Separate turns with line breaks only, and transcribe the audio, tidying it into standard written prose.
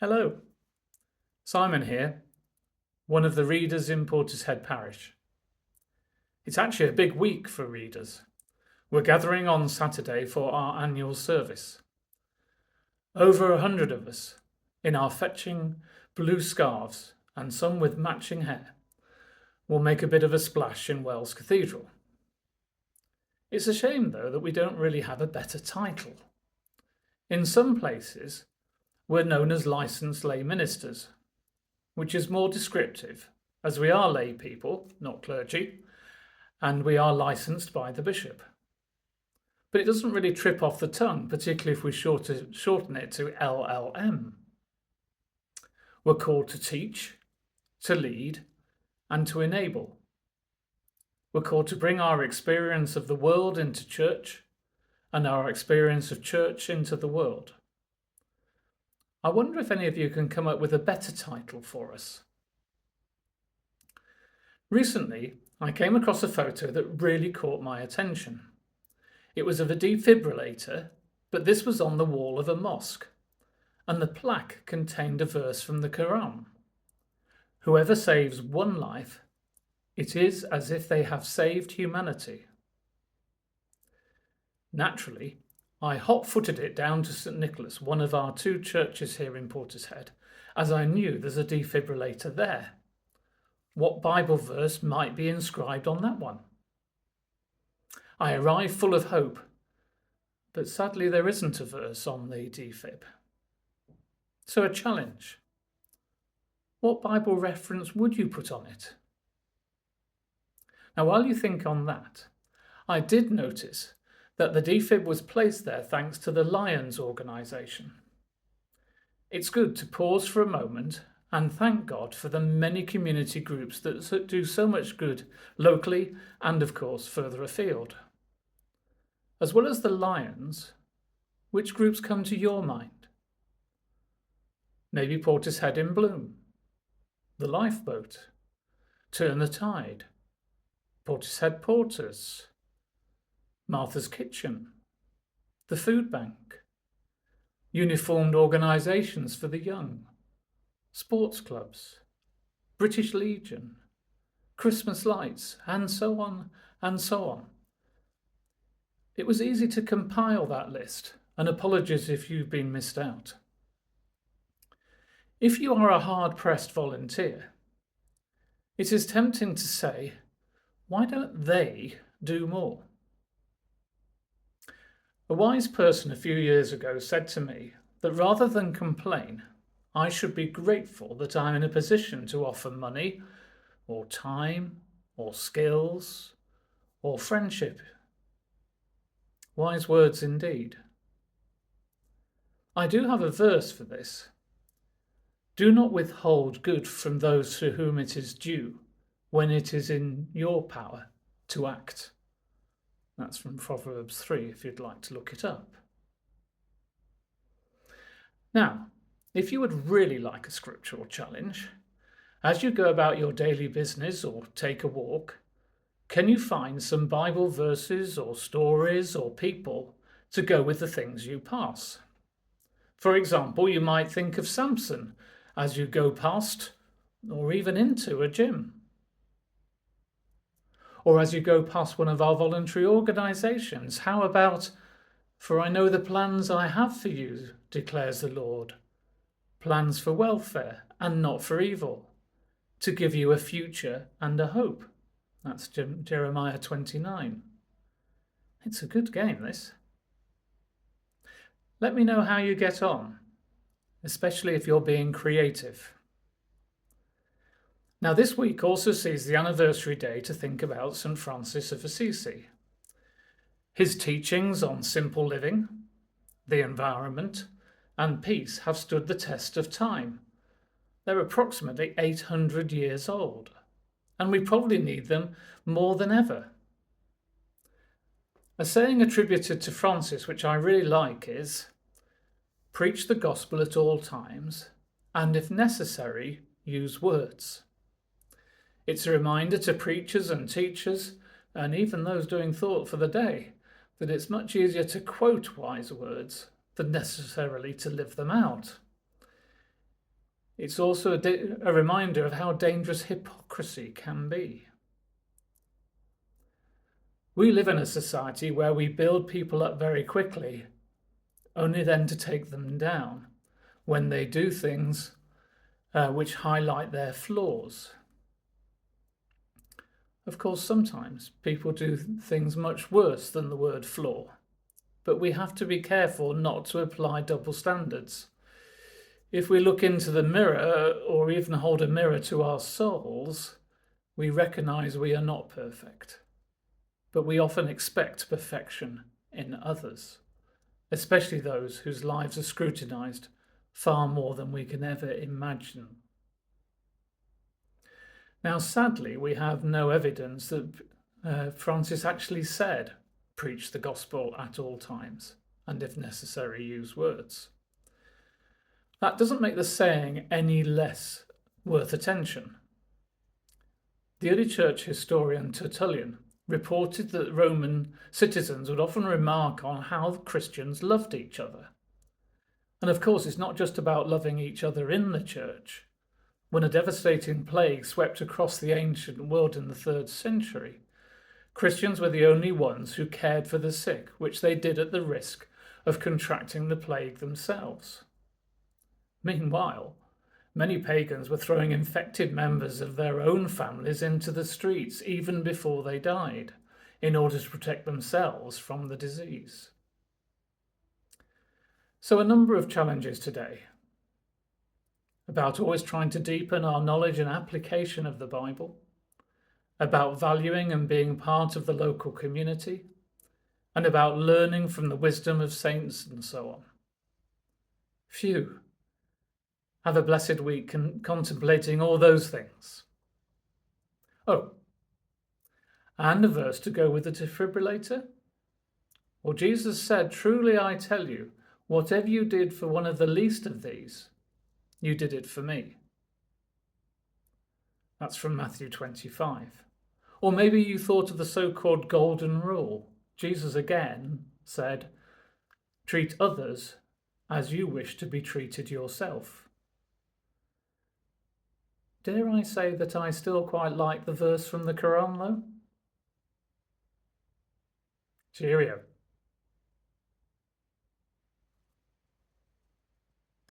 Hello, Simon here, one of the readers in Portishead Parish. It's actually a big week for readers. We're gathering on Saturday for our annual service. Over 100 of us, in our fetching blue scarves and some with matching hair, will make a bit of a splash in Wells Cathedral. It's a shame, though, that we don't really have a better title. In some places, we're known as licensed lay ministers, which is more descriptive, as we are lay people, not clergy, and we are licensed by the bishop. But it doesn't really trip off the tongue, particularly if we shorten it to LLM. We're called to teach, to lead, and to enable. We're called to bring our experience of the world into church and our experience of church into the world. I wonder if any of you can come up with a better title for us. Recently, I came across a photo that really caught my attention. It was of a defibrillator, but this was on the wall of a mosque, and the plaque contained a verse from the Quran. Whoever saves one life, it is as if they have saved humanity. Naturally, I hot-footed it down to St Nicholas, one of our two churches here in Portishead, as I knew there's a defibrillator there. What Bible verse might be inscribed on that one? I arrived full of hope, but sadly there isn't a verse on the defib. So a challenge. What Bible reference would you put on it? Now, while you think on that, I did notice that the defib was placed there thanks to the Lions organisation. It's good to pause for a moment and thank God for the many community groups that do so much good locally and, of course, further afield. As well as the Lions, which groups come to your mind? Maybe Portishead in Bloom, the Lifeboat, Turn the Tide, Portishead Porters, Martha's Kitchen, the Food Bank, uniformed organisations for the young, sports clubs, British Legion, Christmas lights, and so on and so on. It was easy to compile that list, and apologies if you've been missed out. If you are a hard-pressed volunteer, it is tempting to say, why don't they do more? A wise person a few years ago said to me that rather than complain, I should be grateful that I'm in a position to offer money or time or skills or friendship. Wise words indeed. I do have a verse for this. Do not withhold good from those to whom it is due when it is in your power to act. That's from Proverbs 3, if you'd like to look it up. Now, if you would really like a scriptural challenge, as you go about your daily business or take a walk, can you find some Bible verses or stories or people to go with the things you pass? For example, you might think of Samson as you go past or even into a gym. Or as you go past one of our voluntary organisations, how about, for I know the plans I have for you, declares the Lord, plans for welfare and not for evil, to give you a future and a hope. That's Jeremiah 29. It's a good game, this. Let me know how you get on, especially if you're being creative. Now, this week also sees the anniversary day to think about St. Francis of Assisi. His teachings on simple living, the environment, and peace have stood the test of time. They're approximately 800 years old, and we probably need them more than ever. A saying attributed to Francis, which I really like, is, preach the gospel at all times, and if necessary, use words. It's a reminder to preachers and teachers, and even those doing thought for the day, that it's much easier to quote wise words than necessarily to live them out. It's also a reminder of how dangerous hypocrisy can be. We live in a society where we build people up very quickly, only then to take them down when they do things which highlight their flaws. Of course, sometimes people do things much worse than the word flaw, but we have to be careful not to apply double standards. If we look into the mirror or even hold a mirror to our souls, we recognize we are not perfect, but we often expect perfection in others, especially those whose lives are scrutinized far more than we can ever imagine. Now, sadly, we have no evidence that Francis actually said, preach the gospel at all times, and if necessary, use words. That doesn't make the saying any less worth attention. The early church historian Tertullian reported that Roman citizens would often remark on how Christians loved each other. And of course, it's not just about loving each other in the church. When a devastating plague swept across the ancient world in the 3rd century, Christians were the only ones who cared for the sick, which they did at the risk of contracting the plague themselves. Meanwhile, many pagans were throwing infected members of their own families into the streets even before they died, in order to protect themselves from the disease. So a number of challenges today about always trying to deepen our knowledge and application of the Bible, about valuing and being part of the local community, and about learning from the wisdom of saints and so on. Phew. Have a blessed week contemplating all those things. Oh, and a verse to go with the defibrillator. Well, Jesus said, "Truly I tell you, whatever you did for one of the least of these, you did it for me." That's from Matthew 25. Or maybe you thought of the so-called golden rule. Jesus again said, "Treat others as you wish to be treated yourself." Dare I say that I still quite like the verse from the Quran, though? Cheerio.